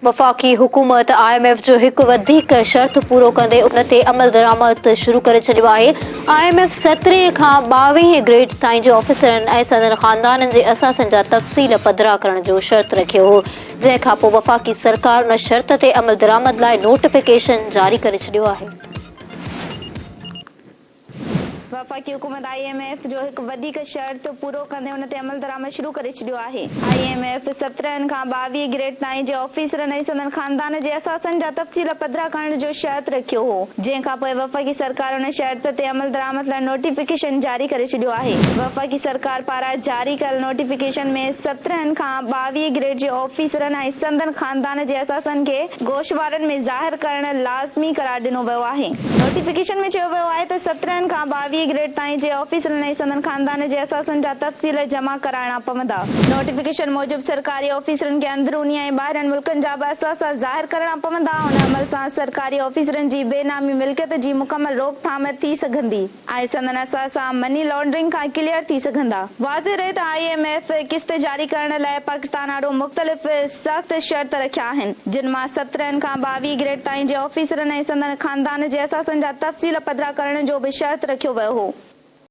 वफ़ाक़ी हुकूमत IMF जो एक वधीक शर्त पूरो कंदे उन ते अमल दरामद शुरू करे छॾियो आहे। IMF 17 खां 22 ग्रेड ताईं जे ऑफिसरनि ऐं संदनि ख़ानदाननि जे असासनि जा तफ़सील पधिरा करण जो शर्त रखियो हो, जंहिं खां पोइ वफ़ाक़ी सरकार उन शर्त ते अमल दरामद लाइ नोटिफिकेशन जारी करे छॾियो आहे। वफ़ाक़ी हुकूमत IMF जो एक वधीक शर्त पूरो कंदे उन ते अमल दरामद शुरू करे छॾियो आहे। IMF 17 खां 22 ग्रेड ताईं जे ऑफिसरनि ऐं संदनि ख़ानदान जे असासनि जा तफ़सील पधिरा करण जो शर्त रखियो हो, जंहिं खां पोइ वफ़ाक़ी सरकार उन शर्त ते अमल दरामद लाइ नोटिफिकेशन जारी करे छॾियो आहे। वफ़ाक़ी सरकार पारां जारी कयल नोटिफिकेशन में 17 खां 22 ग्रेड जे ऑफिसरनि ऐं संदनि ख़ानदान जे असासनि खे गोशवारनि में ज़ाहिर करण लाज़मी करार ॾिनो वियो आहे। नोटिफिकेशन में चयो वियो आहे त 17 खां 22 ग्रेड ताईं जे ऑफिसरनि ऐं संदनि ख़ानदान जे असासनि जा तफ़सील जमा कराइणा पवंदा। नोटिफिकेशन मूजिब सरकारी ऑफिसरनि खे अंदरूनी ऐं ॿाहिरियनि मुल्कनि जा बि असासा ज़ाहिर करणा पवंदा। उन अमल सां सरकारी ऑफिसरनि जी बेनामी मिल्कियत जी मुकमल रोकथाम थी सघंदी ऐं संदनि असासा मनी लॉन्ड्रिंग खां क्लियर थी सघंदा। वाज़ेह रहे त IMF किस्त जारी करण लाइ पाकिस्तान आॾो मुख़्तलिफ़ सख़्त शर्त रखिया आहिनि, जिन मां 17 खां 22 ग्रेड ताईं जे ऑफिसरनि ऐं संदनि ख़ानदान जे असासनि जा तफ़सील पधिरा करण जो बि शर्त रखियो वियो हो।